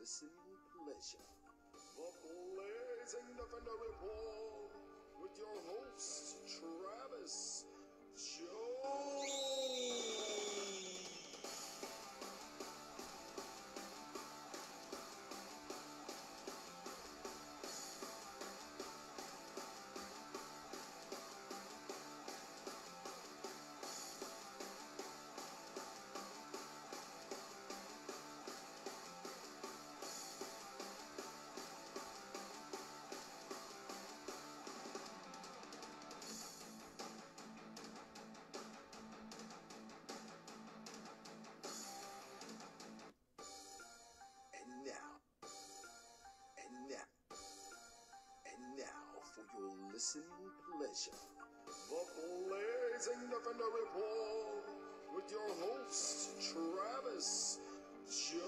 listening pleasure. The Blazing Defender Report with your host, Travis Jones. And now for your listening pleasure, the Blazing Defender Report with your host, Travis Jones.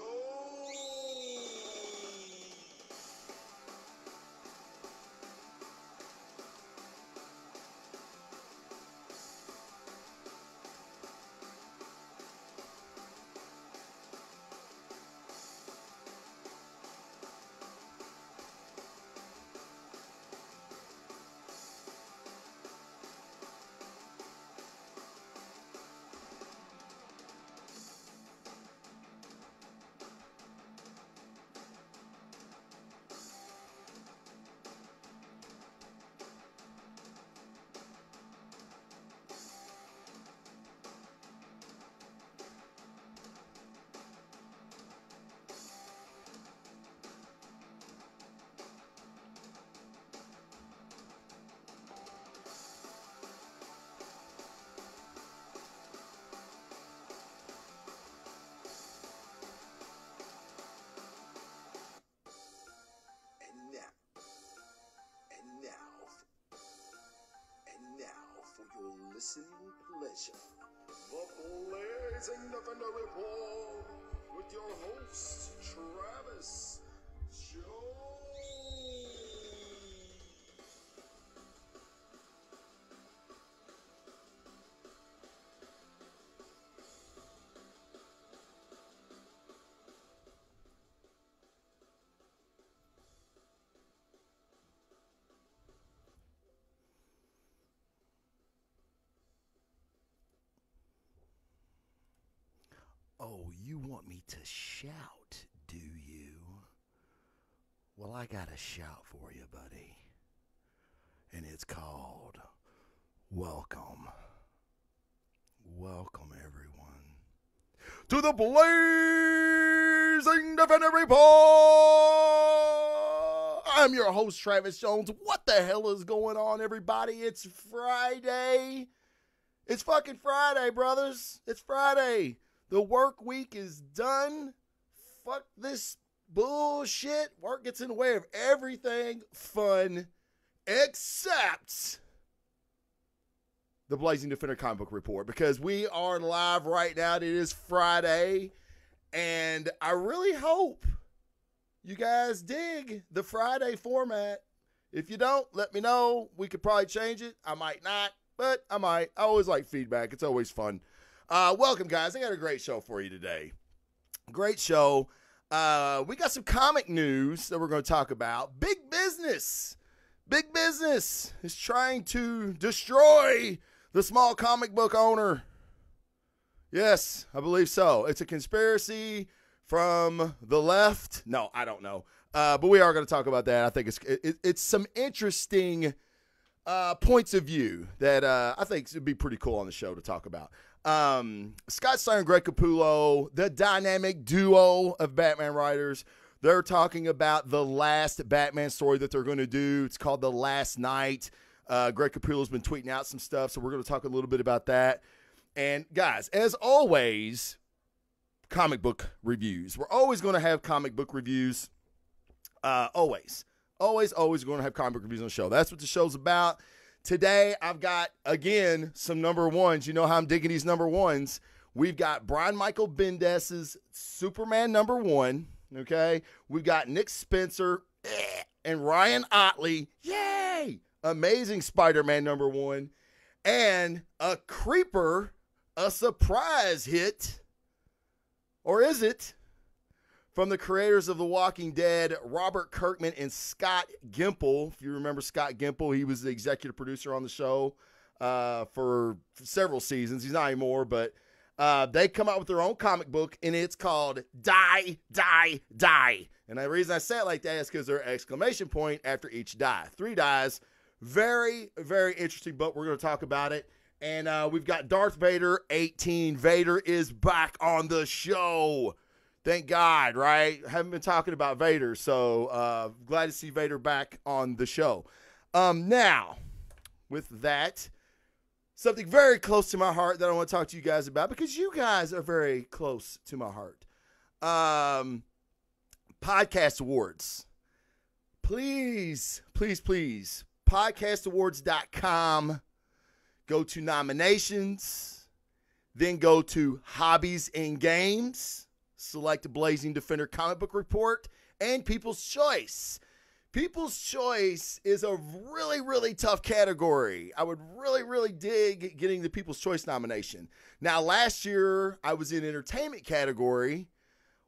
And now for your listening pleasure, the Blazing Defender Report with your host, Travis Jones. Oh, you want me to shout, do you? Well, I got a shout for you, buddy. And it's called Welcome. Welcome, everyone, to the Blazing Defender Report. I'm your host, Travis Jones. What the hell is going on, everybody? It's Friday. It's fucking Friday, brothers. It's Friday. The work week is done. Fuck this bullshit. Work gets in the way of everything fun except the Blazing Defender Comic Book Report, because we are live right now. It is Friday, and I really hope you guys dig the Friday format. If you don't, let me know. We could probably change it. I might not, but I might. I always like feedback. It's always fun. Welcome, guys. I got a great show for you today. Great show. We got some comic news that we're going to talk about. Big business. Big business is trying to destroy the small comic book owner. Yes, I believe so. It's a conspiracy from the left. No, I don't know. But we are going to talk about that. I think it's some interesting points of view that I think would be pretty cool on the show to talk about. Scott Snyder and Greg Capullo, the dynamic duo of Batman writers, they're talking about the last Batman story that they're going to do. It's called The Last Night. Greg Capullo's been tweeting out some stuff, so we're going to talk a little bit about that. And guys, as always, comic book reviews. We're always going to have comic book reviews. Always going to have comic book reviews on the show. That's what the show's about. Today, I've got, again, some number ones. You know how I'm digging these number ones. We've got Brian Michael Bendis's Superman number one, okay? We've got Nick Spencer and Ryan Otley, yay! Amazing Spider-Man number one. And a creeper, a surprise hit, or is it, from the creators of The Walking Dead, Robert Kirkman and Scott Gimple. If you remember Scott Gimple, he was the executive producer on the show for several seasons. He's not anymore, but they come out with their own comic book, and it's called Die, Die, Die. And the reason I say it like that is because there's an exclamation point after each die. 3 dies. Very, very interesting book. We're going to talk about it. And we've got Darth Vader 18. Vader is back on the show. Thank God, right? Haven't been talking about Vader, so glad to see Vader back on the show. Now, with that, something very close to my heart that I want to talk to you guys about, because you guys are very close to my heart. Podcast awards. Please, please, please. Podcastawards.com. Go to nominations. Then go to hobbies and games. Select a Blazing Defender comic book report. And People's Choice. People's Choice is a really, really tough category. I would really, really dig getting the People's Choice nomination. Now, last year, I was in entertainment category,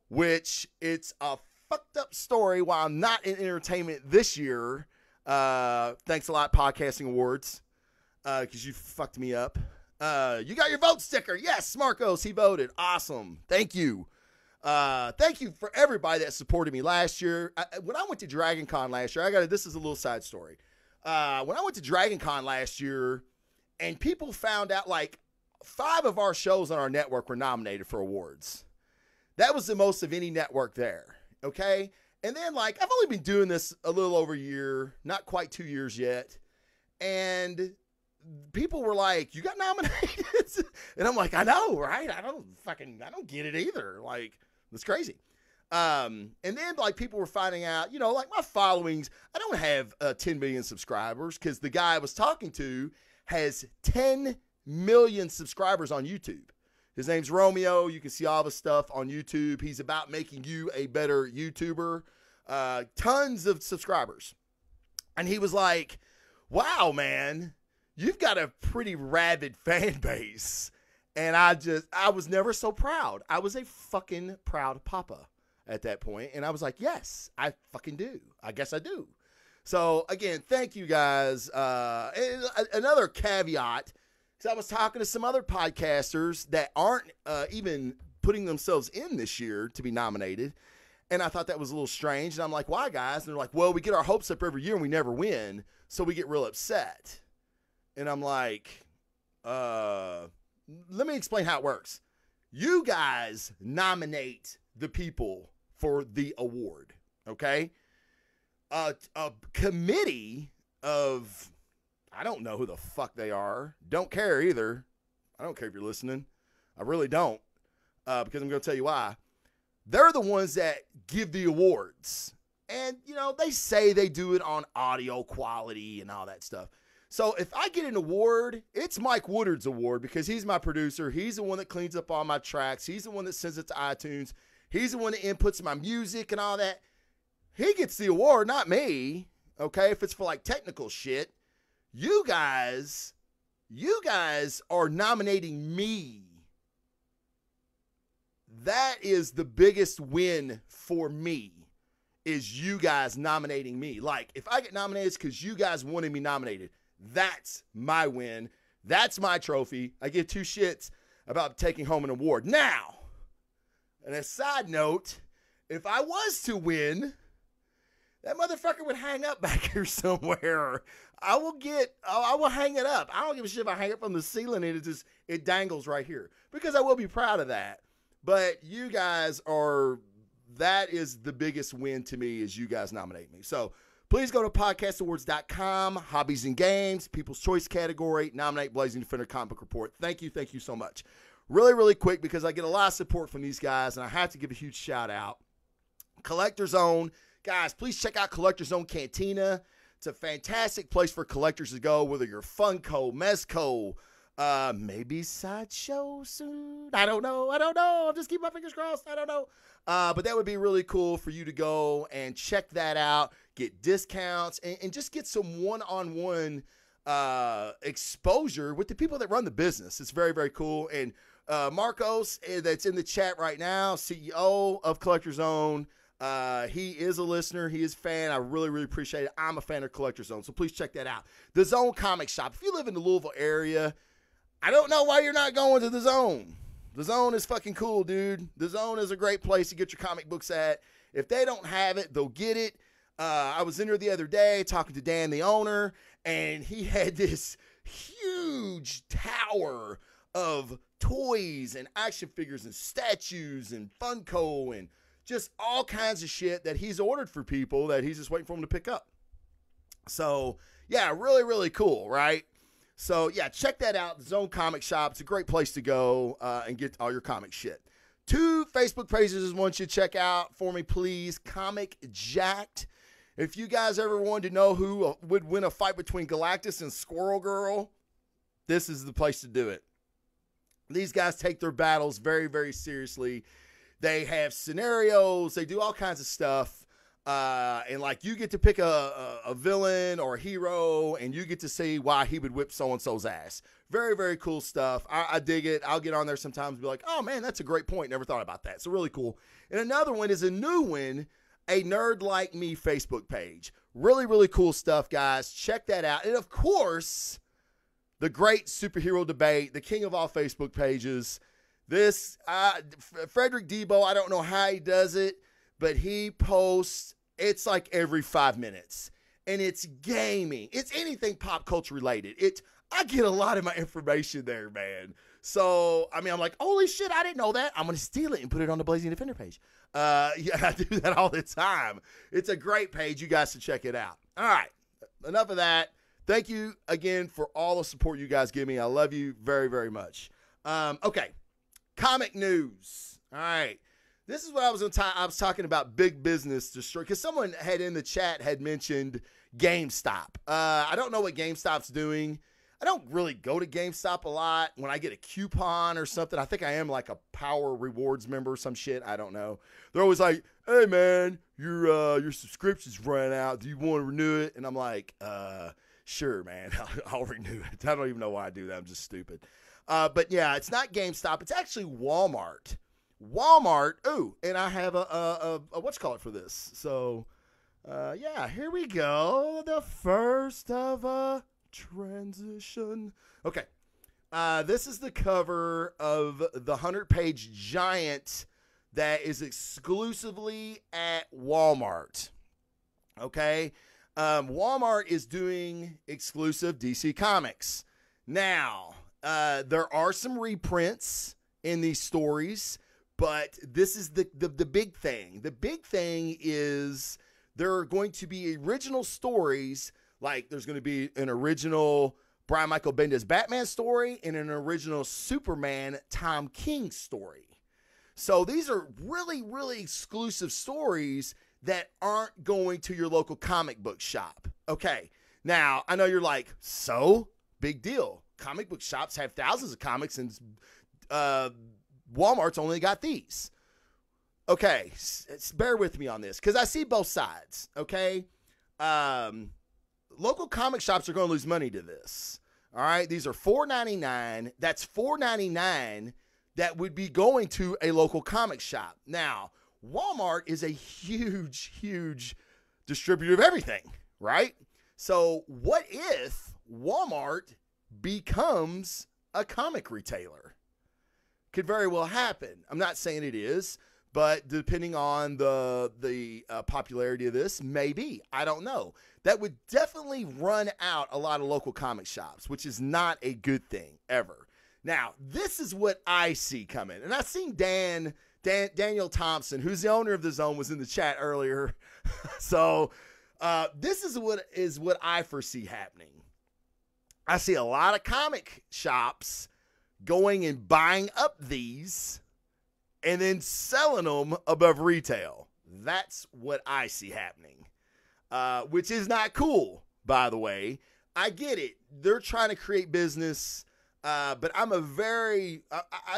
which it's a fucked up story why I'm not in entertainment this year. Thanks a lot, Podcasting Awards, because you fucked me up. You got your vote sticker. Yes, Marcos, he voted. Awesome. Thank you. Thank you for everybody that supported me last year. When I went to Dragon Con last year, this is a little side story. When I went to Dragon Con last year, and people found out like 5 of our shows on our network were nominated for awards. That was the most of any network there. Okay. And then like, I've only been doing this a little over a year, not quite 2 years yet. And people were like, you got nominated? And I'm like, I know, right? I don't get it either. Like, it's crazy. And then like people were finding out, you know, like my followings, I don't have 10 million subscribers, because the guy I was talking to has 10 million subscribers on YouTube. His name's Romeo. You can see all the stuff on YouTube. He's about making you a better YouTuber. Tons of subscribers. And he was like, wow, man, you've got a pretty rabid fan base. And I was never so proud. I was a fucking proud papa at that point. And I was like, yes, I fucking do. I guess I do. So again, thank you guys. And another caveat, I was talking to some other podcasters that aren't even putting themselves in this year to be nominated. And I thought that was a little strange. And I'm like, why, guys? And they're like, well, we get our hopes up every year and we never win. So we get real upset. And I'm like, let me explain how it works. You guys nominate the people for the award. Okay. A committee of, I don't know who the fuck they are. Don't care either. I don't care if you're listening. I really don't. Because I'm going to tell you why. They're the ones that give the awards. And, you know, they say they do it on audio quality and all that stuff. So if I get an award, it's Mike Woodard's award, because he's my producer. He's the one that cleans up all my tracks. He's the one that sends it to iTunes. He's the one that inputs my music and all that. He gets the award, not me. Okay, if it's for like technical shit. You guys are nominating me. That is the biggest win for me, is you guys nominating me. Like, if I get nominated, it's because you guys wanted me nominated. That's my win. That's my trophy. I give 2 shits about taking home an award. Now, and a side note, if I was to win, that motherfucker would hang up back here somewhere. I will hang it up. I don't give a shit if I hang it from the ceiling and it dangles right here, because I will be proud of that. But you guys that is the biggest win to me, is you guys nominate me. So please go to podcastawards.com, hobbies and games, People's Choice category, nominate Blazing Defender comic book report. Thank you so much. Really, really quick, because I get a lot of support from these guys, and I have to give a huge shout out. Collector Zone. Guys, please check out Collector Zone Cantina. It's a fantastic place for collectors to go, whether you're Funko, Mezco, maybe Sideshow soon. I don't know. I'm just keeping my fingers crossed. I don't know. But that would be really cool for you to go and check that out, get discounts, and just get some one-on-one exposure with the people that run the business. It's very, very cool. And Marcos, that's in the chat right now, CEO of Collector's Zone. He is a listener. He is a fan. I really, really appreciate it. I'm a fan of Collector's Zone, so please check that out. The Zone Comic Shop. If you live in the Louisville area, I don't know why you're not going to the Zone. The Zone is fucking cool, dude. The Zone is a great place to get your comic books at. If they don't have it, they'll get it. I was in there the other day talking to Dan, the owner, and he had this huge tower of toys and action figures and statues and Funko and just all kinds of shit that he's ordered for people that he's just waiting for them to pick up. So, yeah, really, really cool, right? So, yeah, check that out. The Zone Comic Shop. It's a great place to go and get all your comic shit. 2 Facebook pages I want you to check out for me, please. Comic Jacked. If you guys ever wanted to know who would win a fight between Galactus and Squirrel Girl, this is the place to do it. These guys take their battles very, very seriously. They have scenarios. They do all kinds of stuff. And like you get to pick a villain or a hero, and you get to see why he would whip so-and-so's ass. Very, very cool stuff. I dig it. I'll get on there sometimes and be like, oh, man, that's a great point. Never thought about that. So really cool. And another one is a new one, a Nerd Like Me Facebook page. Really, really cool stuff, guys. Check that out. And, of course, the great superhero debate, the king of all Facebook pages. This, Frederick Debo, I don't know how he does it, but he posts, it's like every 5 minutes. And it's gaming. It's anything pop culture related. I get a lot of my information there, man. So, I mean, I'm like, holy shit, I didn't know that. I'm going to steal it and put it on the Blazing Defender page. Yeah, I do that all the time. It's a great page. You guys should check it out. All right, enough of that. Thank you again for all the support you guys give me. I love you very, very much. Okay, comic news. All right. This is what I was talking about big business destroy, because someone had in the chat had mentioned GameStop. I don't know what GameStop's doing. I don't really go to GameStop a lot. When I get a coupon or something, I think I am like a Power Rewards member or some shit. I don't know. They're always like, hey man, your subscription's running out. Do you want to renew it? And I'm like, sure, man, I'll renew it. I don't even know why I do that. I'm just stupid. But yeah, it's not GameStop. It's actually Walmart. Ooh, and I have a what's called for this. So, yeah, here we go. The first of a transition. Okay. This is the cover of the 100-page giant that is exclusively at Walmart. Okay. Walmart is doing exclusive DC Comics. Now, there are some reprints in these stories, but this is the big thing. The big thing is there are going to be original stories. Like there's going to be an original Brian Michael Bendis Batman story and an original Superman Tom King story. So these are really, really exclusive stories that aren't going to your local comic book shop. Okay, now I know you're like, so big deal. Comic book shops have thousands of comics, and Walmart's only got these. Okay, bear with me on this because I see both sides. Okay, local comic shops are going to lose money to this. All right, these are $4.99. That's $4.99 that would be going to a local comic shop. Now, Walmart is a huge, huge distributor of everything, right? So what if Walmart becomes a comic retailer? Could very well happen. I'm not saying it is, but depending on the popularity of this, maybe. I don't know. That would definitely run out a lot of local comic shops, which is not a good thing ever. Now, this is what I see coming. And I've seen Daniel Thompson, who's the owner of the Zone, was in the chat earlier. So this is what I foresee happening. I see a lot of comic shops going and buying up these and then selling them above retail. That's what I see happening, which is not cool, by the way. I get it. They're trying to create business, but I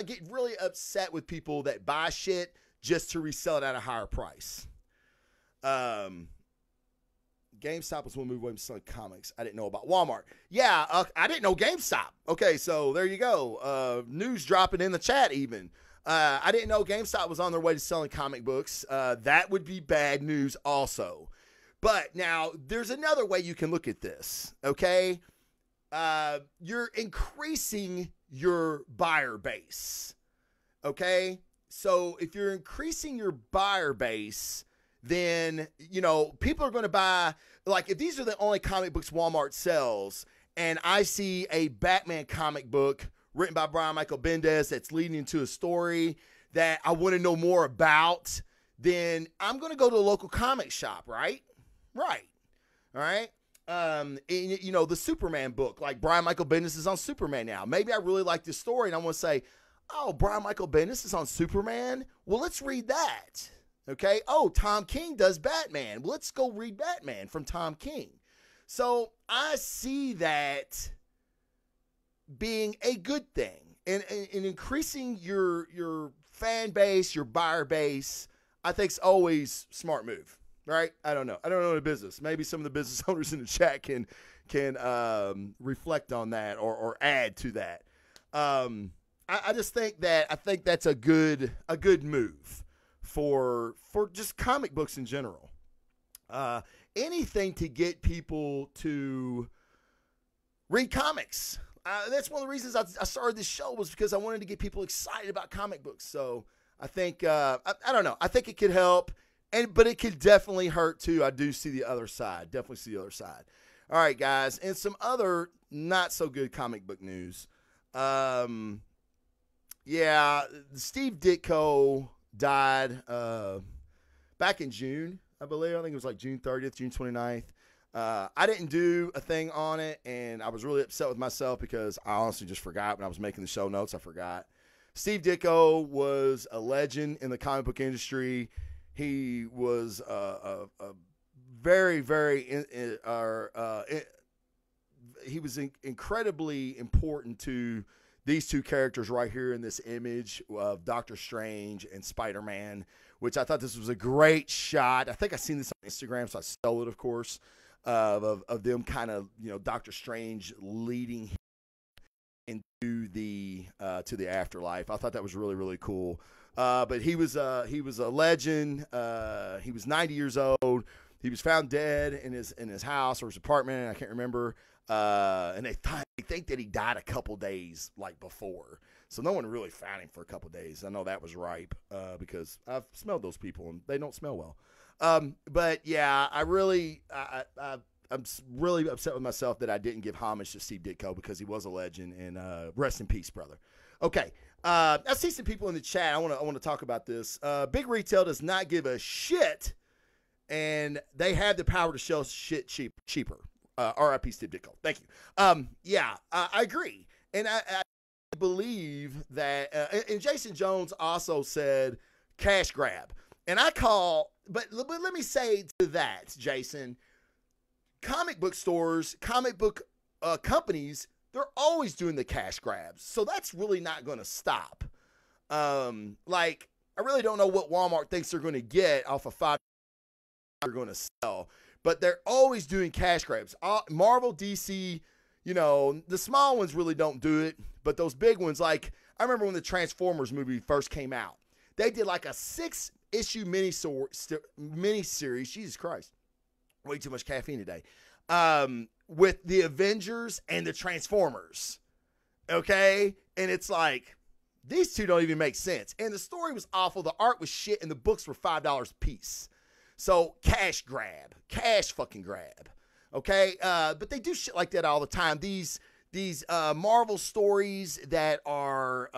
get really upset with people that buy shit just to resell it at a higher price. God GameStop was one move away from selling comics. I didn't know about Walmart. Yeah, I didn't know GameStop. Okay, so there you go. News dropping in the chat even. I didn't know GameStop was on their way to selling comic books. That would be bad news also. But now there's another way you can look at this, okay? You're increasing your buyer base, okay? So if you're increasing your buyer base, then, you know, people are going to buy, like if these are the only comic books Walmart sells and I see a Batman comic book written by Brian Michael Bendis that's leading into a story that I want to know more about, then I'm going to go to a local comic shop, right? Right. All right. And, you know, the Superman book, like Brian Michael Bendis is on Superman now. Maybe I really like this story and I want to say, oh, Brian Michael Bendis is on Superman? Well, let's read that. Okay. Oh, Tom King does Batman. Well, let's go read Batman from Tom King. So I see that being a good thing and increasing your fan base, your buyer base, I think is always smart move. Right? I don't know the business. Maybe some of the business owners in the chat can reflect on that or add to that. I just think that's a good move for just comic books in general. Anything to get people to read comics. That's one of the reasons I started this show, was because I wanted to get people excited about comic books. So I think I don't know. I think it could help. But it could definitely hurt too. I do see the other side. Definitely see the other side. All right, guys. And some other not so good comic book news. Yeah, Steve Ditko died back in June, I believe. I think it was like June 30th, June 29th. I didn't do a thing on it, and I was really upset with myself because I honestly just forgot when I was making the show notes. I forgot. Steve Ditko was a legend in the comic book industry. He was a very, very he was incredibly important to these two characters right here in this image of Doctor Strange and Spider-Man, which I thought this was a great shot. I think I seen this on Instagram, so I stole it, of course, of them kind of, you know, Doctor Strange leading him into the afterlife. I thought that was really, really cool. But he was a legend. He was 90 years old. He was found dead in his house or his apartment. I can't remember. And they think that he died a couple days like before. So no one really found him for a couple days. I know that was ripe because I've smelled those people and they don't smell well. But yeah, I'm really upset with myself that I didn't give homage to Steve Ditko because he was a legend, and rest in peace, brother. Okay. I see some people in the chat. I want to talk about this. Big Retail does not give a shit, and they have the power to sell shit cheaper. R.I.P. Steve Ditko. Thank you. Yeah, I agree, and I believe that. And Jason Jones also said cash grab, and I call. But let me say to that, Jason, comic book stores, comic book companies, they're always doing the cash grabs. So that's really not going to stop. Like, I really don't know what Walmart thinks they're going to get off of $5 they're going to sell. But they're always doing cash grabs. Marvel, DC, you know, the small ones really don't do it. But those big ones, like, I remember when the Transformers movie first came out. They did like a 6-issue miniseries. Jesus Christ. Way too much caffeine today. With the Avengers and the Transformers. Okay? And it's like, these two don't even make sense. And the story was awful. The art was shit. And the books were $5 a piece. So cash grab. Cash fucking grab. Okay? But they do shit like that all the time. These Marvel stories that are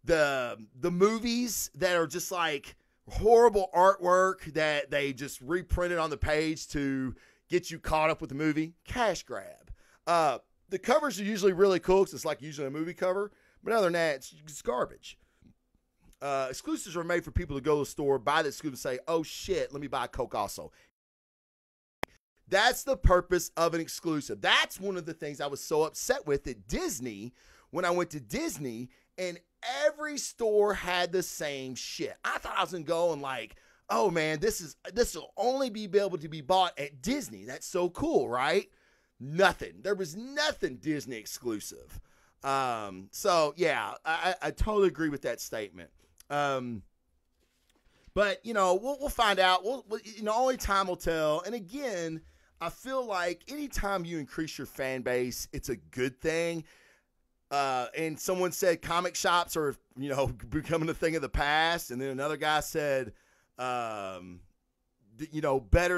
the movies that are just like horrible artwork that they just reprinted on the page to get you caught up with the movie. Cash grab. The covers are usually really cool because it's like usually a movie cover. But other than that, it's garbage. Exclusives are made for people to go to the store, buy the exclusive, and say, oh shit, let me buy a Coke also. That's the purpose of an exclusive. That's one of the things I was so upset with at Disney when I went to Disney and every store had the same shit. I thought I was going to go and like, oh man, this will only be able to be bought at Disney. That's so cool, right? Nothing. There was nothing Disney exclusive. So yeah, I totally agree with that statement. But you know, we'll find out. We'll only time will tell. And again, I feel like anytime you increase your fan base, it's a good thing. And someone said comic shops are, becoming a thing of the past. And then another guy said, better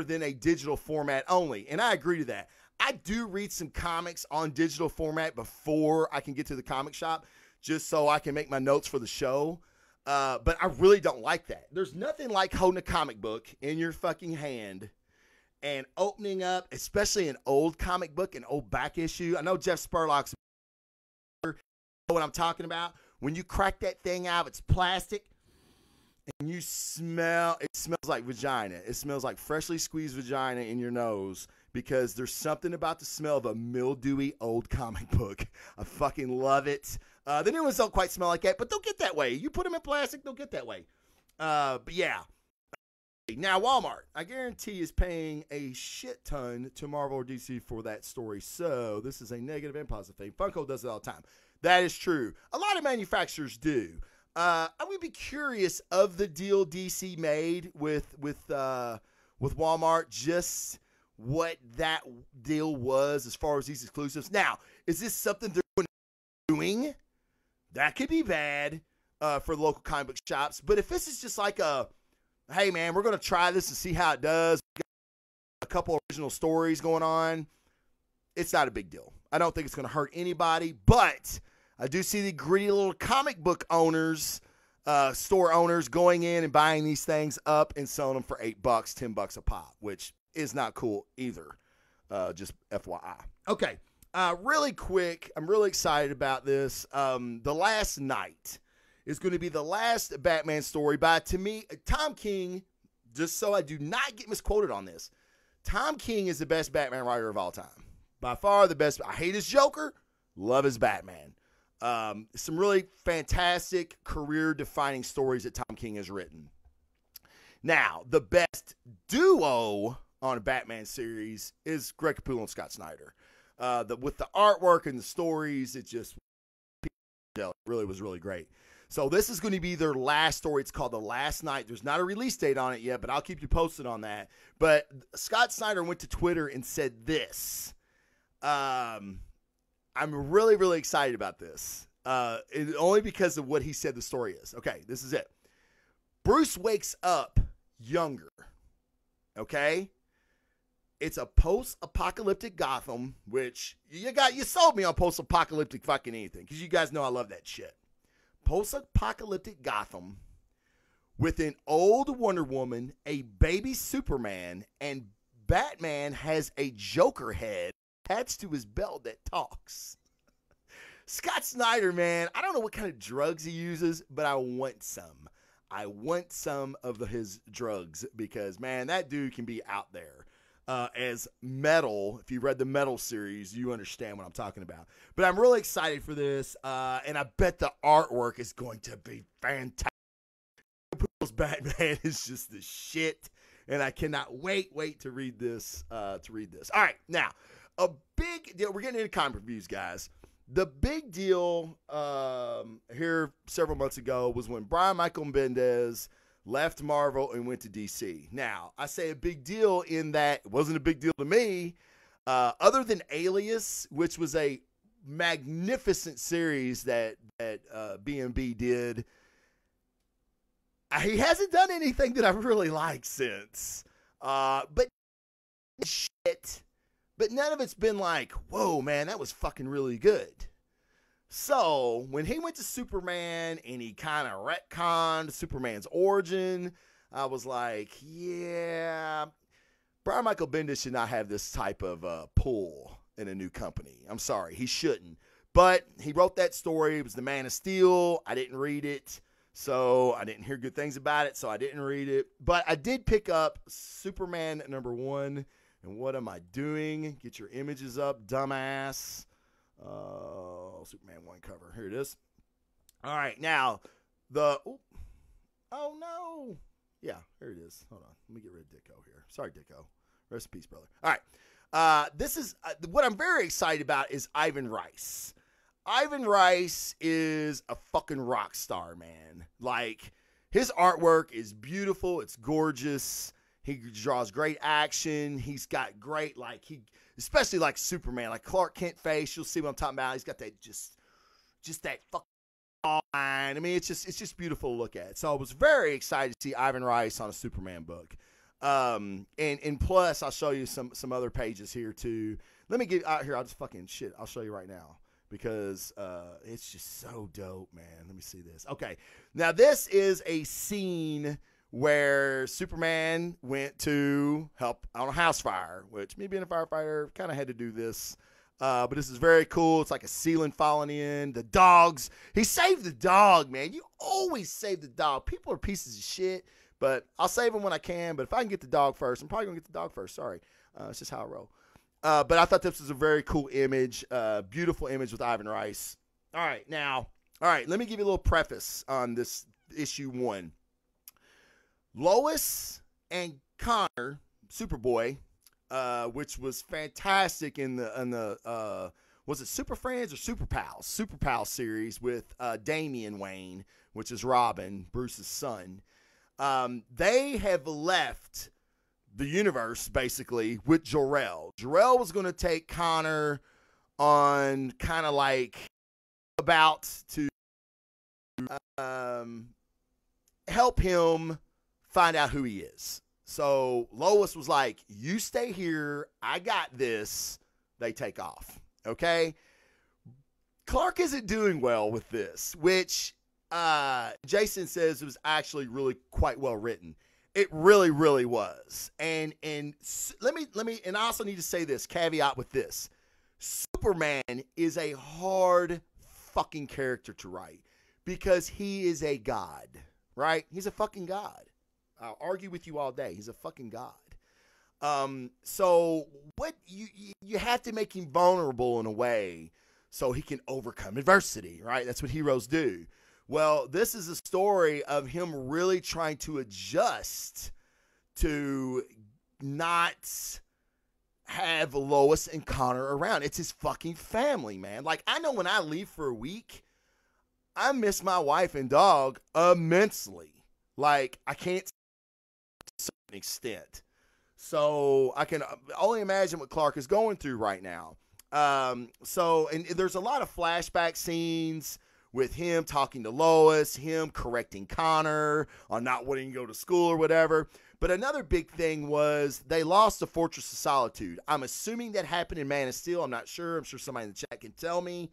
than a digital format only. And I agree to that. I do read some comics on digital format before I can get to the comic shop, just so I can make my notes for the show. But I really don't like that. There's nothing like holding a comic book in your fucking hand and opening up, especially an old comic book, an old back issue. I know Jeff Spurlock's what I'm talking about. When you crack that thing out, it's plastic, and it smells like vagina. It smells like freshly squeezed vagina in your nose, because there's something about the smell of a mildewy old comic book. I fucking love it. The new ones don't quite smell like that, but they'll get that way. You put them in plastic, they'll get that way. But yeah. Now, Walmart, I guarantee, is paying a shit ton to Marvel or DC for that story. So this is a negative and positive thing. Funko does it all the time. That is true. A lot of manufacturers do. I would be curious of the deal DC made with Walmart, just what that deal was as far as these exclusives. Now, is this something they're doing? That could be bad for the local comic book shops. But if this is just like hey man, we're going to try this and see how it does, we got a couple original stories going on, it's not a big deal. I don't think it's going to hurt anybody, but I do see the greedy little comic book owners, store owners, going in and buying these things up and selling them for $8, $10 a pop, which is not cool either. Just FYI. Okay. Really quick, I'm really excited about this. The Last Night is going to be the last Batman story by, to me, Tom King. Just so I do not get misquoted on this, Tom King is the best Batman writer of all time. By far the best. I hate his Joker, love his Batman. Some really fantastic career-defining stories that Tom King has written. Now, the best duo on a Batman series is Greg Capullo and Scott Snyder. With the artwork and the stories, it just really was really great. So this is going to be their last story. It's called The Last Night. There's not a release date on it yet, but I'll keep you posted on that. But Scott Snyder went to Twitter and said this. I'm really, really excited about this. Only because of what he said the story is. Okay, this is it. Bruce wakes up younger. Okay? It's a post-apocalyptic Gotham, which you sold me on post-apocalyptic fucking anything, because you guys know I love that shit. Post-apocalyptic Gotham with an old Wonder Woman, a baby Superman, and Batman has a Joker head attached to his belt that talks. Scott Snyder, man, I don't know what kind of drugs he uses, but I want some. I want some of his drugs, because, man, that dude can be out there. As Metal, if you read the Metal series, you understand what I'm talking about. But I'm really excited for this, and I bet the artwork is going to be fantastic. Batman is just the shit, and I cannot wait to read this. All right, now, a big deal. We're getting into comic reviews, guys. The big deal here several months ago was when Brian Michael Bendis left Marvel and went to DC. Now, I say a big deal in that it wasn't a big deal to me, other than Alias, which was a magnificent series that B&B did. He hasn't done anything that I've really liked since. But shit. But none of it's been like, whoa, man, that was fucking really good. So, when he went to Superman and he kind of retconned Superman's origin, I was like, yeah, Brian Michael Bendis should not have this type of pull in a new company. I'm sorry, he shouldn't. But he wrote that story. It was The Man of Steel. I didn't read it, so I didn't hear good things about it, so I didn't read it. But I did pick up Superman #1. And what am I doing? Get your images up, dumbass. Superman 1 cover. Here it is. All right, now oh no, Yeah, here it is. Hold on. Let me get rid of Dicko here. Sorry, Dicko. Rest in peace, brother. All right. This is what I'm very excited about is Ivan Rice. Ivan Rice is a fucking rock star, man. Like, his artwork is beautiful. It's gorgeous. He draws great action. He's got great, like, especially like Superman, like Clark Kent face. You'll see what I'm talking about. He's got that just that fucking line. I mean, it's just beautiful to look at. So I was very excited to see Ivan Rice on a Superman book. And plus, I'll show you some other pages here too. Let me get out here. I'll show you right now because it's just so dope, man. Let me see this. Okay, now this is a scene where Superman went to help on a house fire, which me being a firefighter kind of had to do this. But this is very cool. It's like a ceiling falling in. The dogs. He saved the dog, man. You always save the dog. People are pieces of shit, but I'll save them when I can. But if I can get the dog first, I'm probably going to get the dog first. Sorry. It's just how I roll. But I thought this was a very cool image. Beautiful image with Ivan Rice. All right. Let me give you a little preface on this issue 1. Lois and Connor, Superboy, which was fantastic in the was it Super Friends or Super Pals? Super Pals series with Damian Wayne, which is Robin, Bruce's son. They have left the universe basically with Jor-El. Jor-El was going to take Connor on kind of like about to help him find out who he is. So Lois was like, you stay here. I got this. They take off. Okay. Clark isn't doing well with this, which Jason says was actually really quite well written. It really, really was. And let me, and I also need to say this caveat with this. Superman is a hard fucking character to write because he is a god, right? He's a fucking god. I'll argue with you all day. He's a fucking god. So what you have to make him vulnerable in a way so he can overcome adversity, right? That's what heroes do. Well, this is a story of him really trying to adjust to not have Lois and Connor around. It's his fucking family, man. Like, I know when I leave for a week, I miss my wife and dog immensely. Like, I can't to a certain extent. So I can only imagine what Clark is going through right now. And there's a lot of flashback scenes with him talking to Lois, him correcting Connor on not wanting to go to school or whatever. But another big thing was they lost the Fortress of Solitude. I'm assuming that happened in Man of Steel. I'm not sure. I'm sure somebody in the chat can tell me.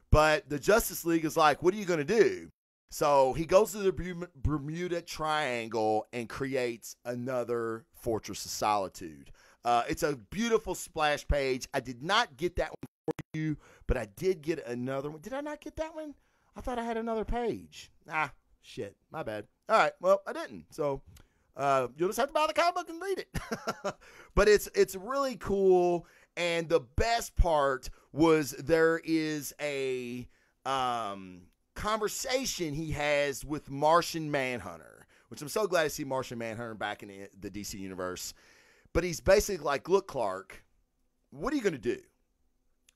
But the Justice League is like, what are you going to do? So he goes to the Bermuda Triangle and creates another Fortress of Solitude. It's a beautiful splash page. I did not get that one for you, but I did get another one. Did I not get that one? I thought I had another page. Ah, shit. My bad. All right. Well, I didn't. So you'll just have to buy the comic book and read it. But it's really cool. And the best part was there is a conversation he has with Martian Manhunter, which I'm so glad to see Martian Manhunter back in the DC universe. But he's basically like, look, Clark, what are you going to do?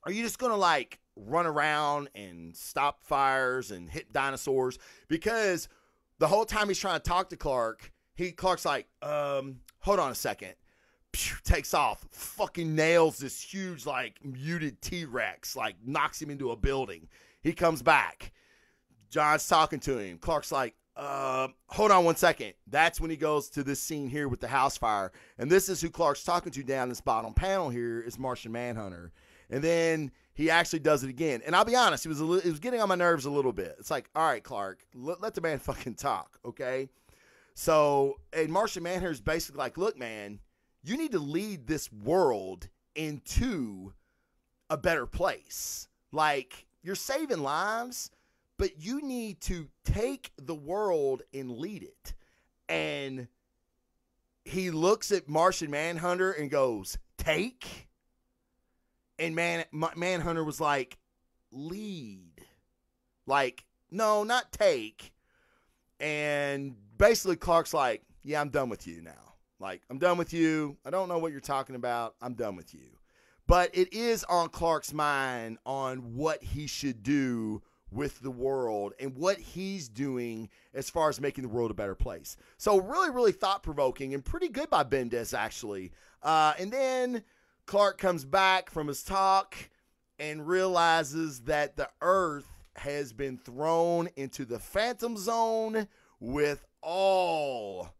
Are you just going to like run around and stop fires and hit dinosaurs? Because the whole time he's trying to talk to Clark, Clark's like, hold on a second. Pew, takes off, fucking nails this huge, like, muted T-Rex, like, knocks him into a building. He comes back. John's talking to him. Clark's like, hold on one second. That's when he goes to this scene here with the house fire. And this is who Clark's talking to down this bottom panel here is Martian Manhunter. And then he actually does it again. And I'll be honest, it was getting on my nerves a little bit. It's like, all right, Clark, let the man fucking talk, okay? So, and Martian Manhunter is basically like, look, man, you need to lead this world into a better place. Like, you're saving lives, but you need to take the world and lead it. And he looks at Martian Manhunter and goes, take? And Manhunter was like, lead. Like, no, not take. And basically Clark's like, yeah, I'm done with you now. Like, I'm done with you. I don't know what you're talking about. I'm done with you. But it is on Clark's mind on what he should do with the world and what he's doing as far as making the world a better place. So really, really thought-provoking and pretty good by Bendis, actually. And then Clark comes back from his talk and realizes that the Earth has been thrown into the Phantom Zone with all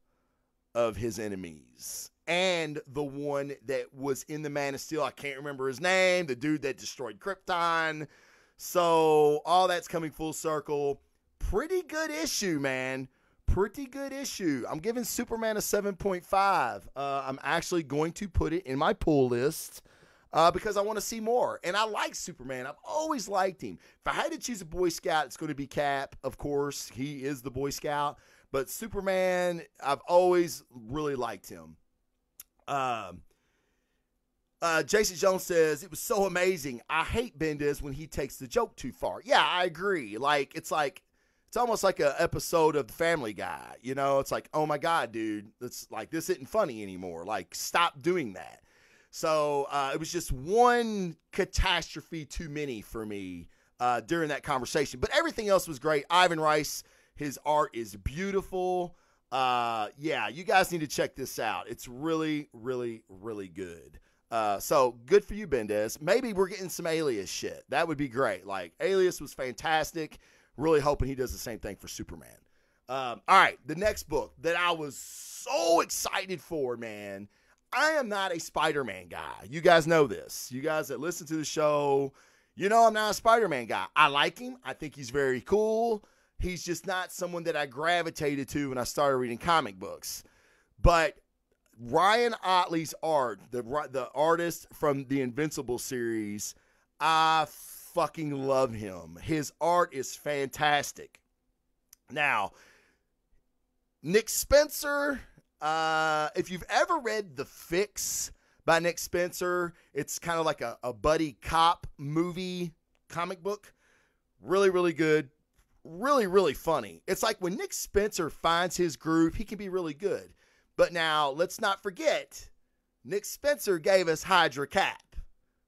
of his enemies. And the one that was in the Man of Steel, I can't remember his name, the dude that destroyed Krypton. So all that's coming full circle. Pretty good issue, man. Pretty good issue. I'm giving Superman a 7.5. I'm actually going to put it in my pull list because I want to see more. And I like Superman. I've always liked him. If I had to choose a Boy Scout, it's going to be Cap. Of course, he is the Boy Scout. But Superman, I've always really liked him. Jason Jones says, it was so amazing. I hate Bendis when he takes the joke too far. Yeah, I agree. It's almost like an episode of The Family Guy. You know, it's like, oh my God, dude, it's like, this isn't funny anymore. Like, stop doing that. So it was just one catastrophe too many for me during that conversation. But everything else was great. Ivan Rice, his art is beautiful. Yeah, you guys need to check this out. It's really, really, really good. So good for you, Bendis. Maybe we're getting some Alias shit. That would be great. Like, Alias was fantastic. Really hoping he does the same thing for Superman. All right, the next book that I was so excited for, man. I am not a Spider-Man guy. You guys know this. You guys that listen to the show, you know I'm not a Spider-Man guy. I like him. I think he's very cool. He's just not someone that I gravitated to when I started reading comic books. But Ryan Ottley's art, the artist from the Invincible series, I fucking love him. His art is fantastic. Now, Nick Spencer, if you've ever read The Fix by Nick Spencer, it's kind of like a buddy cop movie comic book. Really, really good. Really, really funny. It's like when Nick Spencer finds his groove, he can be really good. But now, let's not forget, Nick Spencer gave us Hydra Cap.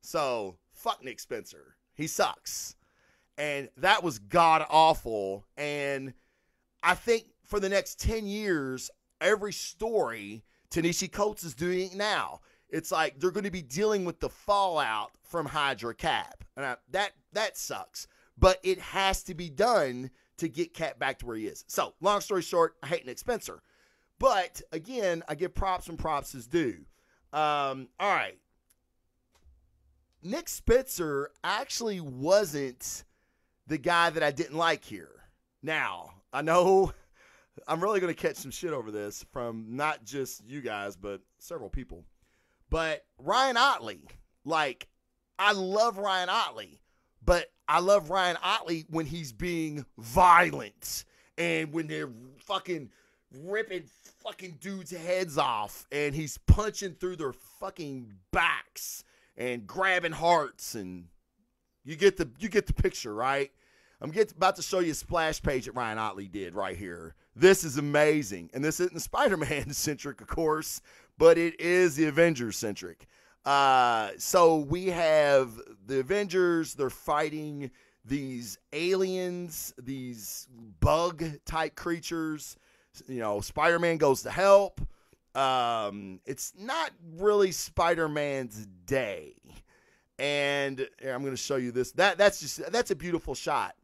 So, fuck Nick Spencer. He sucks. And that was god-awful. And I think for the next 10 years, every story, Ta-Nehisi Coates is doing it now. It's like they're going to be dealing with the fallout from Hydra Cap. And that sucks. But it has to be done to get Cap back to where he is. So, long story short, I hate Nick Spencer. But, again, I give props when props is due. All right. Nick Spencer actually wasn't the guy that I didn't like here. Now, I know I'm really going to catch some shit over this from not just you guys, but several people. But Ryan Ottley, like, I love Ryan Ottley, but I love Ryan Ottley when he's being violent and when they're fucking ripping fucking dudes' heads off and he's punching through their fucking backs and grabbing hearts, and you get the picture, right? I'm about to show you a splash page that Ryan Ottley did right here. This is amazing, and this isn't Spider-Man centric, of course, but it is the Avengers centric. So we have the Avengers. They're fighting these aliens, these bug type creatures. You know, Spider-Man goes to help. It's not really Spider-Man's day. And I'm going to show you this. That's a beautiful shot.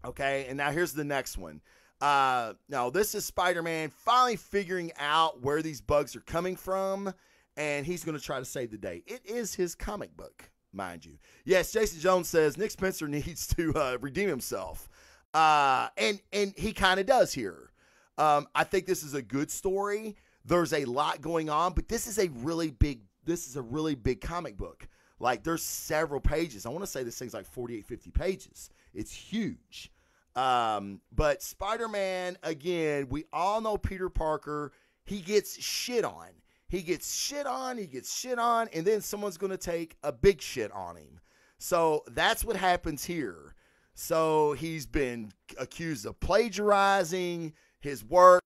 Okay. And now here's the next one. Now this is Spider-Man finally figuring out where these bugs are coming from. And he's going to try to save the day. It is his comic book, mind you. Yes. Jason Jones says Nick Spencer needs to redeem himself. And he kind of does here. I think this is a good story. There's a lot going on, but this is a really big comic book. Like, there's several pages. I want to say this thing's like 48, 50 pages. It's huge. But Spider-Man, again, we all know Peter Parker. He gets shit on. He gets shit on, and then someone's going to take a big shit on him. So that's what happens here. So he's been accused of plagiarizing his work.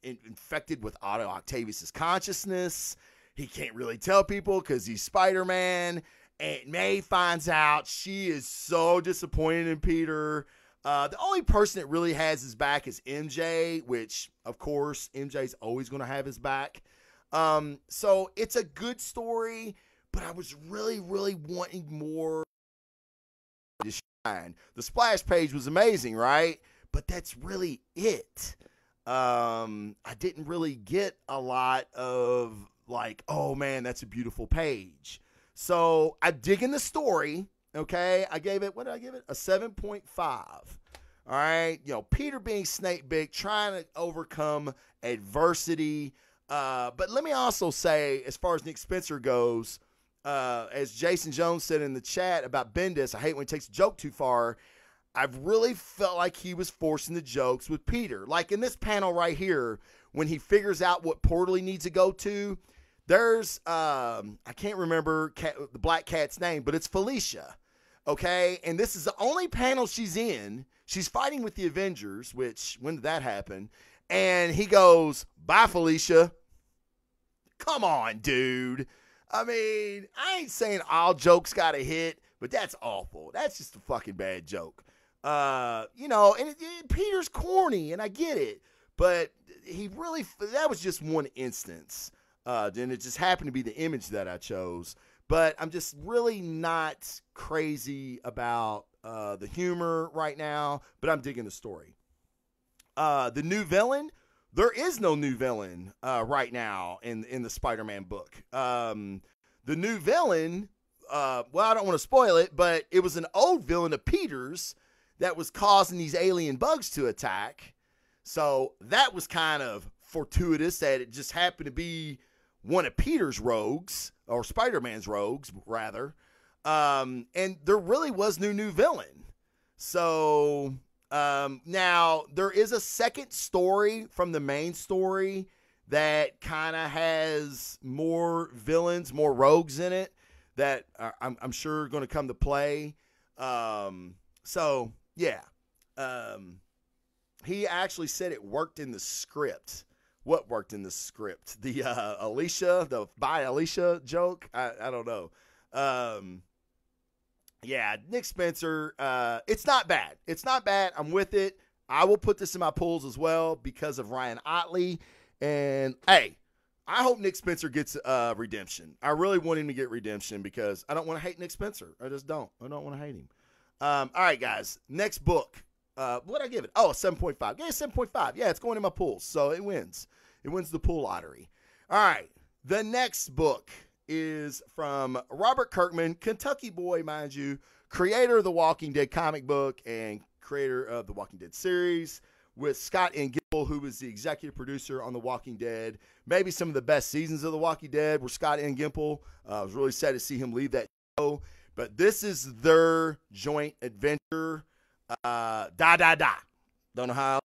infected with Otto Octavius's consciousness. He can't really tell people because he's Spider-Man. Aunt May finds out. She is so disappointed in Peter. The only person that really has his back is MJ, which, of course, MJ's always going to have his back. So it's a good story, but I was really, really wanting more to shine. The splash page was amazing, right? But that's really it. I didn't really get a lot of like, oh man, that's a beautiful page. So I dig in the story. Okay. I gave it, what did I give it? A 7.5. All right. You know, Peter being snake big, trying to overcome adversity. But let me also say, as far as Nick Spencer goes, as Jason Jones said in the chat about Bendis, I hate when he takes a joke too far. I've really felt like he was forcing the jokes with Peter. Like in this panel right here, when he figures out what portal he needs to go to, there's, I can't remember the black cat's name, but it's Felicia. Okay. And this is the only panel she's in. She's fighting with the Avengers, which, when did that happen? And he goes, bye, Felicia. Come on, dude. I mean, I ain't saying all jokes got a hit, but that's awful. That's just a fucking bad joke. You know, and Peter's corny, and I get it, but he really, that was just one instance. Then it just happened to be the image that I chose, but I'm just really not crazy about the humor right now, but I'm digging the story. The new villain, there is no new villain right now in the Spider-Man book. The new villain, well, I don't want to spoil it, but it was an old villain of Peter's that was causing these alien bugs to attack. So that was kind of fortuitous that it just happened to be one of Peter's rogues, or Spider-Man's rogues, rather. And there really was no new villain. So now there is a second story from the main story that kind of has more villains, more rogues in it that I'm sure are going to come to play. So yeah, he actually said it worked in the script. What worked in the script? The the bye Alicia joke? I don't know. Yeah, Nick Spencer, it's not bad. It's not bad. I'm with it. I will put this in my polls as well because of Ryan Otley. And hey, I hope Nick Spencer gets redemption. I really want him to get redemption because I don't want to hate Nick Spencer. I just don't. I don't want to hate him. All right, guys. Next book. What'd I give it? Oh, 7.5. Yeah, 7.5. Yeah, it's going in my pools, so it wins. It wins the pool lottery. All right. The next book is from Robert Kirkman, Kentucky boy, mind you, creator of the Walking Dead comic book and creator of the Walking Dead series, with Scott N. Gimple, who was the executive producer on The Walking Dead. Maybe some of the best seasons of The Walking Dead were Scott N. Gimple. I was really sad to see him leave that show. But this is their joint adventure. Don't know how.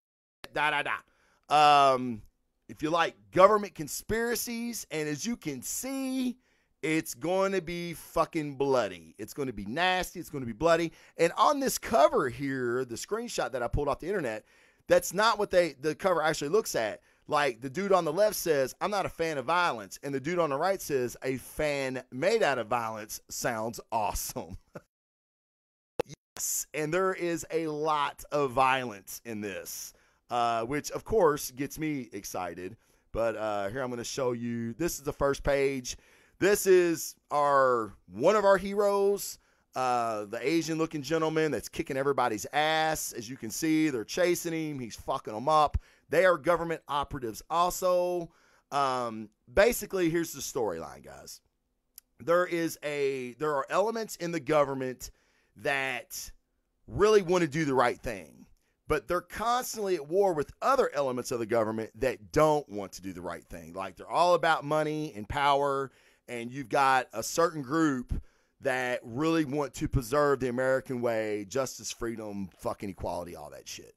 If you like government conspiracies, and as you can see, it's going to be fucking bloody. It's going to be nasty. It's going to be bloody. And on this cover here, the screenshot that I pulled off the internet, that's not what the cover actually looks at. Like, the dude on the left says, I'm not a fan of violence. And the dude on the right says, a fan made out of violence sounds awesome. Yes, and there is a lot of violence in this, which, of course, gets me excited. But here I'm going to show you. This is the first page. This is one of our heroes, the Asian-looking gentleman that's kicking everybody's ass. As you can see, they're chasing him. He's fucking them up. They are government operatives also. Basically, here's the storyline, guys. There are elements in the government that really want to do the right thing, but they're constantly at war with other elements of the government that don't want to do the right thing. Like, they're all about money and power, and you've got a certain group that really want to preserve the American way, justice, freedom, fucking equality, all that shit.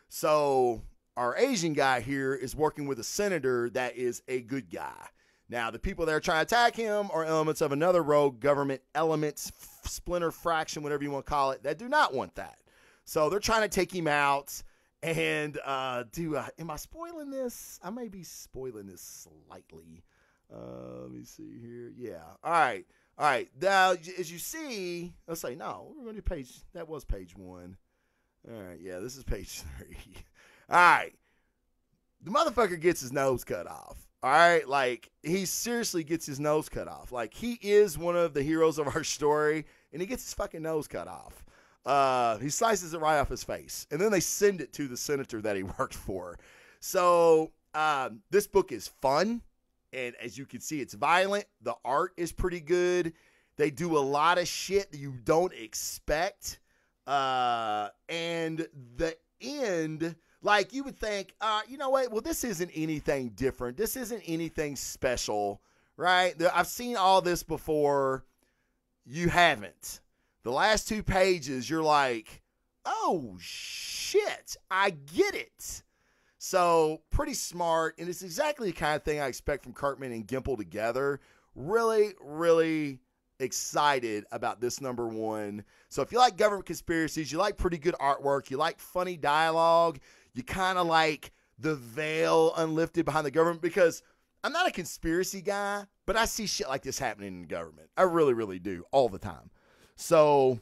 So our Asian guy here is working with a senator that is a good guy. Now, the people that are trying to attack him are elements of another rogue government elements, splinter fraction, whatever you want to call it, that do not want that. So they're trying to take him out, And am I spoiling this? I may be spoiling this slightly. Let me see here. Yeah. All right. Now, as you see, let's say, no, we're going to do page, that was page 1. All right. Yeah, this is page 3. All right. The motherfucker gets his nose cut off. All right. Like, he seriously gets his nose cut off. Like, he is one of the heroes of our story, and he gets his fucking nose cut off. He slices it right off his face, and then they send it to the senator that he worked for. So this book is fun, and as you can see, it's violent. The art is pretty good. They do a lot of shit that you don't expect, and the end, like, you would think, you know what? Well, this isn't anything different. This isn't anything special, right? I've seen all this before. You haven't. The last 2 pages, you're like, oh, shit, I get it. So, pretty smart, and it's exactly the kind of thing I expect from Kirkman and Gimple together. Really, really excited about this number 1. So, if you like government conspiracies, you like pretty good artwork, you like funny dialogue, you kind of like the veil unlifted behind the government, because I'm not a conspiracy guy, but I see shit like this happening in the government. I really, really do, all the time. So,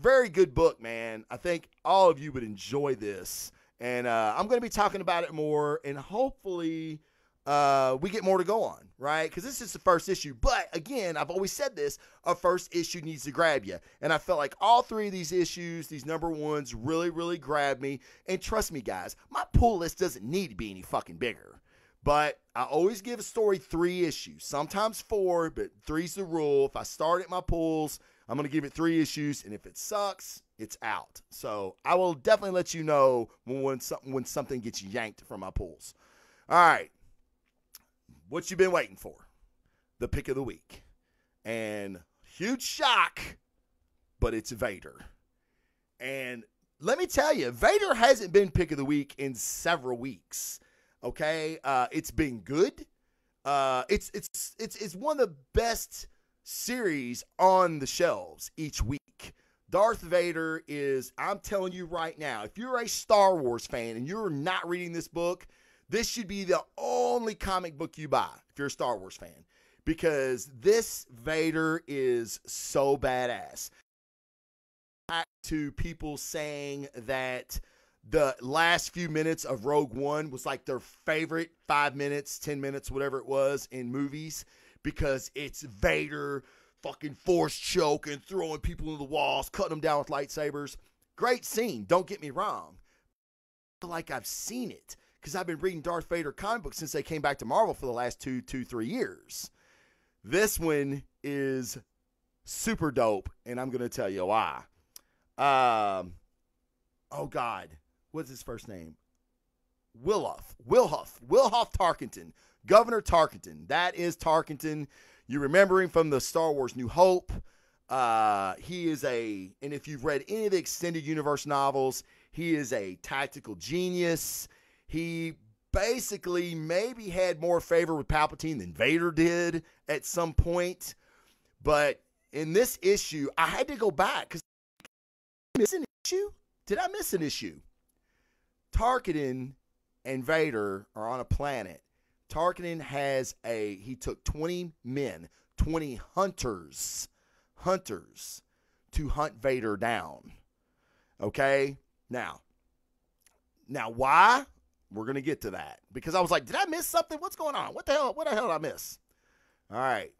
very good book, man. I think all of you would enjoy this. And I'm going to be talking about it more, and hopefully we get more to go on, right? Because this is the first issue. But, again, I've always said this, a first issue needs to grab you. And I felt like all 3 of these issues, these number 1s, really, really grabbed me. And trust me, guys, my pull list doesn't need to be any fucking bigger. But I always give a story 3 issues, sometimes 4, but 3's the rule. If I start at my pulls, I'm going to give it 3 issues, and if it sucks, it's out. So I will definitely let you know when something gets yanked from my pulls. All right. What you been waiting for? The pick of the week. And huge shock, but it's Vader. And let me tell you, Vader hasn't been pick of the week in several weeks. Okay? It's been good. It's one of the best series on the shelves each week. Darth Vader is, I'm telling you right now, if you're a Star Wars fan and you're not reading this book, this should be the only comic book you buy if you're a Star Wars fan, because this Vader is so badass. Back to people saying that the last few minutes of Rogue One was like their favorite 5 minutes, 10 minutes, whatever it was in movies, because it's Vader fucking force choking, throwing people into the walls, cutting them down with lightsabers. Great scene, don't get me wrong. I feel like I've seen it because I've been reading Darth Vader comic books since they came back to Marvel for the last 3 years. This one is super dope, and I'm going to tell you why. Oh, God. What's his first name? Wilhuff Tarkenton. Governor Tarkenton. That is Tarkenton. You remember him from the Star Wars New Hope. He is and if you've read any of the extended universe novels, he is a tactical genius. He basically maybe had more favor with Palpatine than Vader did at some point. But in this issue, I had to go back because did I miss an issue? Tarkenton and Vader are on a planet. Tarkenton he took 20 men, 20 hunters to hunt Vader down. Okay? Now why? We're going to get to that. Because I was like, did I miss something? What's going on? What the hell did I miss? All right,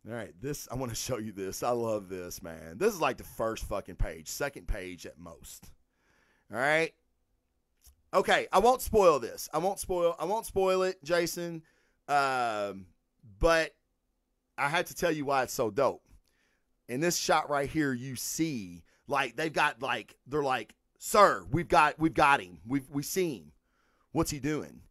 I want to show you this. I love this, man. This is like the first fucking page, second page at most. All right? Okay, I won't spoil this. I won't spoil it, Jason. But I had to tell you why it's so dope. In this shot right here, you see, like, they're like, sir, we've got him. We've seen him. What's he doing?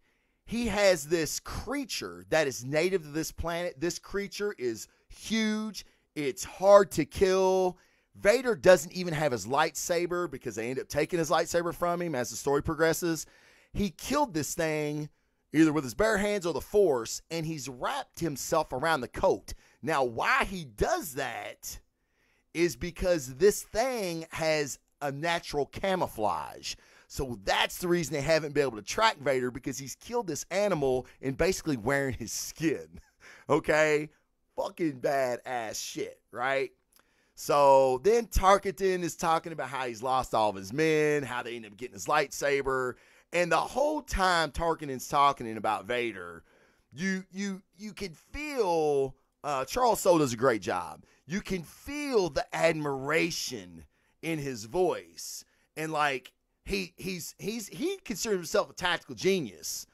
He has this creature that is native to this planet. This creature is huge. It's hard to kill. Vader doesn't even have his lightsaber because they end up taking his lightsaber from him as the story progresses. He killed this thing either with his bare hands or the Force, and he's wrapped himself around the coat. Now, why he does that is because this thing has a natural camouflage. So that's the reason they haven't been able to track Vader, because he's killed this animal and basically wearing his skin. Okay? Fucking badass shit, right? So then Tarkington is talking about how he's lost all of his men, how they end up getting his lightsaber. And the whole time Tarkington's talking about Vader, you can feel Charles Soule does a great job. You can feel the admiration in his voice, and like he considers himself a tactical genius.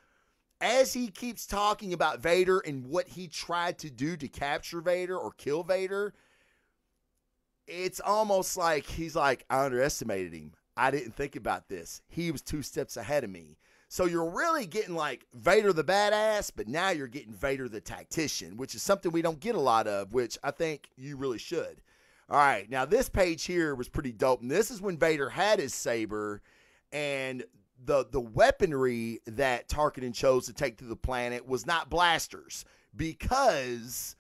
As he keeps talking about Vader and what he tried to do to capture Vader or kill Vader, it's almost like he's like, I underestimated him. I didn't think about this. He was 2 steps ahead of me. So you're really getting like Vader the badass, but now you're getting Vader the tactician, which is something we don't get a lot of, which I think you really should. All right, now this page here was pretty dope, and this is when Vader had his saber, and the weaponry that Tarkington chose to take to the planet was not blasters, because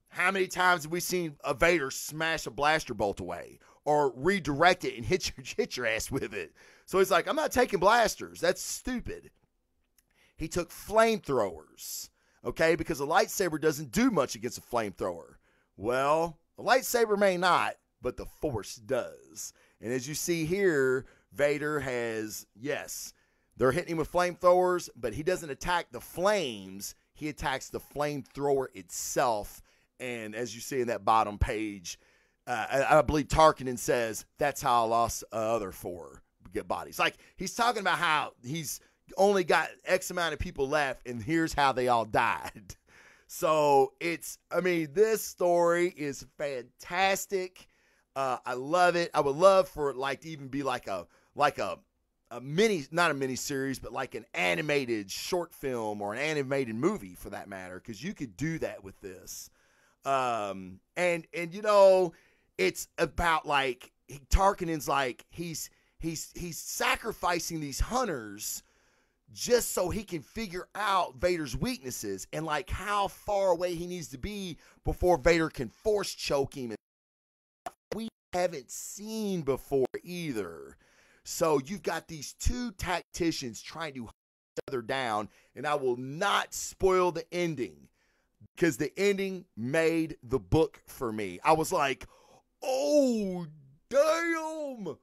how many times have we seen a Vader smash a blaster bolt away or redirect it and hit your ass with it? So he's like, I'm not taking blasters. That's stupid. He took flamethrowers, okay, because a lightsaber doesn't do much against a flamethrower. Well, a lightsaber may not, but the Force does. And as you see here, Vader has, yes, they're hitting him with flamethrowers, but he doesn't attack the flames. He attacks the flamethrower itself. And as you see in that bottom page, I believe Tarkington says, that's how I lost other 4 bodies. Like, he's talking about how he's only got X amount of people left, and here's how they all died. So this story is fantastic. I love it. I would love for it like to even be like a mini, not a mini series, but like an animated short film or an animated movie for that matter, because you could do that with this. And you know, it's about like Tarkin's like he's sacrificing these hunters just so he can figure out Vader's weaknesses and like how far away he needs to be before Vader can force choke him. We haven't seen before either. So you've got these 2 tacticians trying to hunt each other down, and I will not spoil the ending because the ending made the book for me. I was like, oh, damn.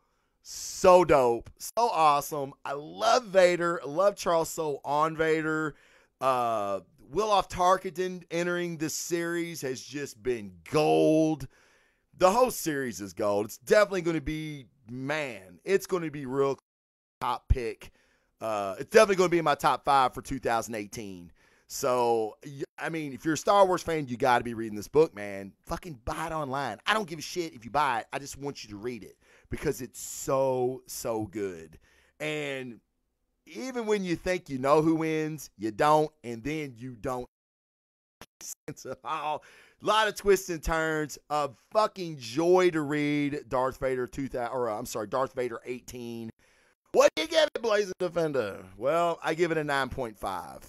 So dope. So awesome. I love Vader. I love Charles Soule on Vader. Willoff Tarkington entering this series has just been gold. The whole series is gold. It's definitely going to be, it's going to be real top pick. It's definitely going to be in my top 5 for 2018. So, I mean, if you're a Star Wars fan, you got to be reading this book, man. Fucking buy it online. I don't give a shit if you buy it. I just want you to read it because it's so, so good. And even when you think you know who wins, you don't, and then you don't. Sense of all. A lot of twists and turns. A fucking joy to read Darth Vader 18. What do you give it, Blazing Defender? Well, I give it a 9.5.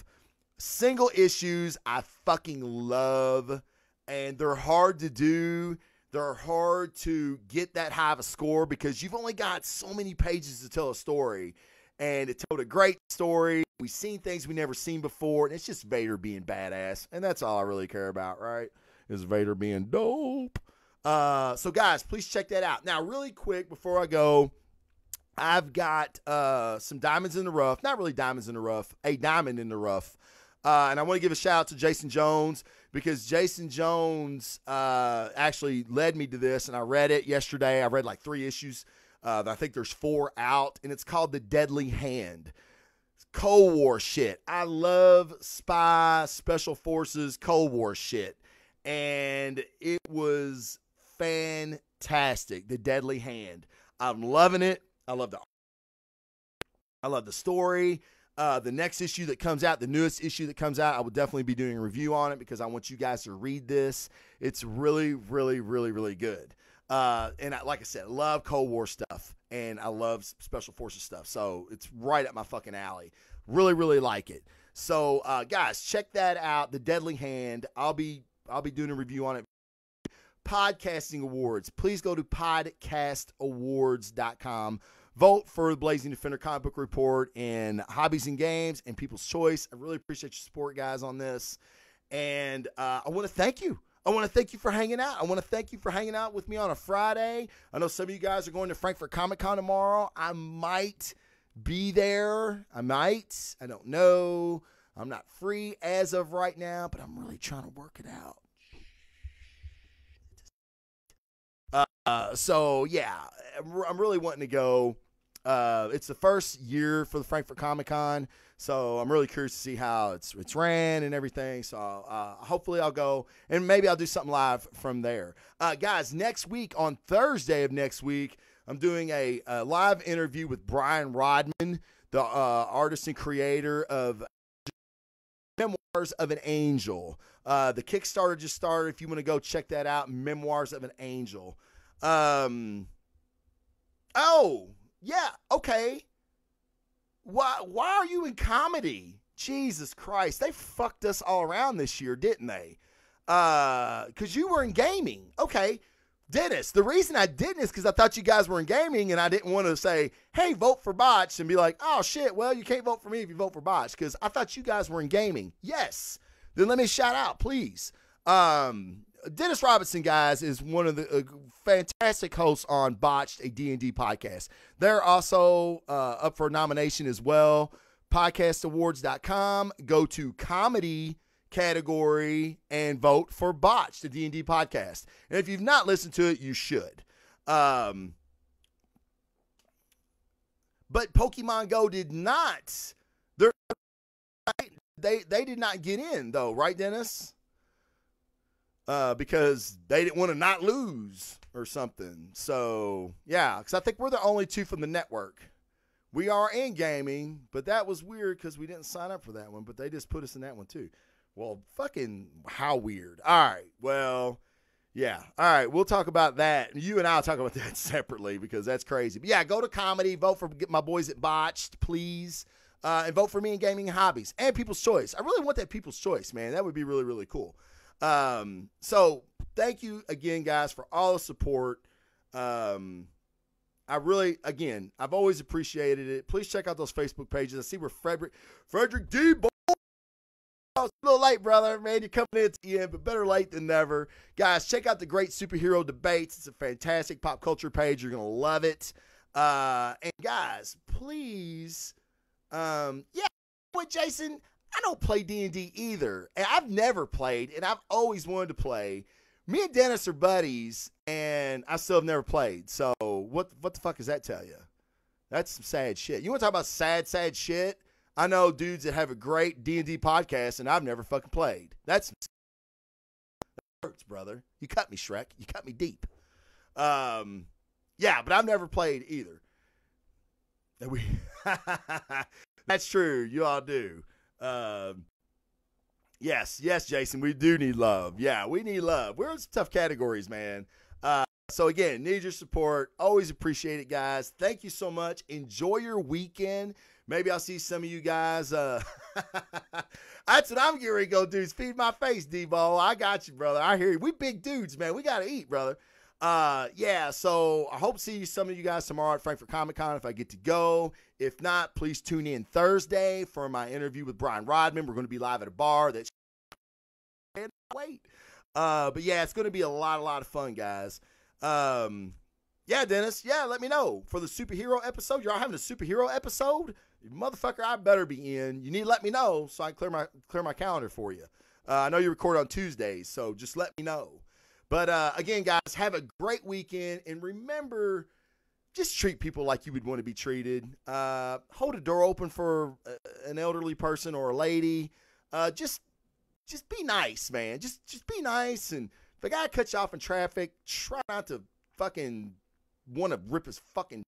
Single issues I fucking love, and they're hard to do. They're hard to get that high of a score because you've only got so many pages to tell a story, and it told a great story. We've seen things we never seen before, and it's just Vader being badass, and that's all I really care about, right? Is Vader being dope. So guys, please check that out. Now, really quick before I go, I've got some diamonds in the rough. Not really diamonds in the rough, a diamond in the rough. And I want to give a shout out to Jason Jones because Jason Jones actually led me to this, and I read it yesterday. I read like 3 issues. I think there's 4 out, and it's called The Deadly Hand. Cold War shit. I love spy, special forces, Cold War shit. And it was fantastic. The Deadly Hand. I'm loving it. I love the story. The next issue that comes out, the newest issue that comes out, I will definitely be doing a review on it because I want you guys to read this. It's really, really, really, really good. And like I said, I love Cold War stuff, and I love special forces stuff. So it's right up my fucking alley. Really, really like it. So, guys, check that out. The Deadly Hand. I'll be doing a review on it. Podcasting Awards. Please go to podcastawards.com. vote for the Blazing Defender Comic Book Report in Hobbies and Games and People's Choice. I really appreciate your support, guys, on this. And I want to thank you. I want to thank you for hanging out. I want to thank you for hanging out with me on a Friday. I know some of you guys are going to Frankfurt Comic Con tomorrow. I might be there. I might. I don't know. I'm not free as of right now, but I'm really trying to work it out. So, yeah, I'm really wanting to go. It's the first year for the Frankfurt Comic Con, so I'm really curious to see how it's ran and everything. So hopefully I'll go, and maybe I'll do something live from there. Guys, next week, on Thursday of next week, I'm doing a live interview with Brian Rodman, the artist and creator of Memoirs of an Angel. The Kickstarter just started. If you want to go check that out, Memoirs of an Angel. Oh, yeah, okay. Why are you in comedy? Jesus Christ, they fucked us all around this year, didn't they? Because you were in gaming. Okay, Dennis, the reason I didn't is because I thought you guys were in gaming, and I didn't want to say, hey, vote for Botched, and be like, oh, shit, well, you can't vote for me if you vote for Botched, because I thought you guys were in gaming. Yes. Then let me shout out, please. Dennis Robinson, guys, is one of the fantastic hosts on Botched, a D&D podcast. They're also up for nomination as well. Podcastawards.com. Go to comedy category and vote for Botched, the D&D podcast. And if you've not listened to it, you should. But Pokemon Go did not. They did not get in, though, right, Dennis? Because they didn't want to not lose or something. So, yeah, because I think we're the only two from the network. We are in gaming, but that was weird because we didn't sign up for that one, but they just put us in that one too. Well, fucking how weird. All right, well, yeah. All right, we'll talk about that. You and I will talk about that separately because that's crazy. But, yeah, go to comedy, vote for my boys at Botched, please, and vote for me in Gaming and Hobbies and People's Choice. I really want that People's Choice, man. That would be really, really cool. So thank you again, guys, for all the support. I really, again, I've always appreciated it. Please check out those Facebook pages. I see where Frederick D. Boy. Oh, it's a little late, brother. Man, you're coming in at the end, but better late than never. Guys, check out the Great Superhero Debates. It's a fantastic pop culture page. You're going to love it. And guys, please, what, Jason? I don't play D&D either, and I've never played, and I've always wanted to play. Me and Dennis are buddies, and I still have never played. So what the fuck does that tell you? That's some sad shit. You want to talk about sad shit? I know dudes that have a great D&D podcast, and I've never fucking played. That hurts, brother. You cut me, Shrek. You cut me deep. Yeah, but I've never played either. That's true. You all do. Yes, Jason, we do need love. Yeah, we need love. We're in some tough categories, man. So again, need your support. Always appreciate it, guys. Thank you so much. Enjoy your weekend. Maybe I'll see some of you guys. That's what I'm getting ready to go do is feed my face, D-Ball. I got you, brother. I hear you. We big dudes, man. We got to eat, brother. Yeah, so I hope to see some of you guys tomorrow at Frankfurt Comic Con if I get to go. If not, please tune in Thursday for my interview with Brian Rodman. We're going to be live at a bar. That's wait. But yeah, it's going to be a lot of fun, guys. Yeah, Dennis. Yeah, let me know for the superhero episode. Y'all having a superhero episode? Motherfucker, I better be in. You need to let me know so I can clear my calendar for you. I know you record on Tuesdays, so just let me know. But again, guys, have a great weekend. And remember, just treat people like you would want to be treated. Hold a door open for an elderly person or a lady. Just be nice, man. Just be nice. And if a guy cuts you off in traffic, try not to fucking want to rip his fucking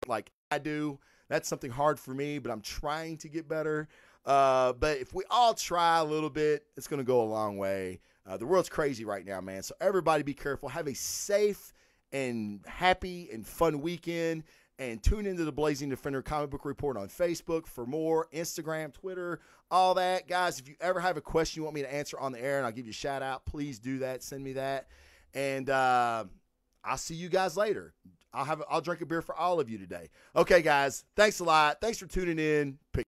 like I do. That's something hard for me, but I'm trying to get better. But if we all try a little bit, it's going to go a long way. The world's crazy right now, man. So everybody be careful. Have a safe and happy and fun weekend. And tune into the Blazing Defender Comic Book Report on Facebook for more. Instagram, Twitter, all that. Guys, if you ever have a question you want me to answer on the air and I'll give you a shout out, please do that. Send me that. And I I'll see you guys later. I'll drink a beer for all of you today. Okay, guys. Thanks a lot. Thanks for tuning in.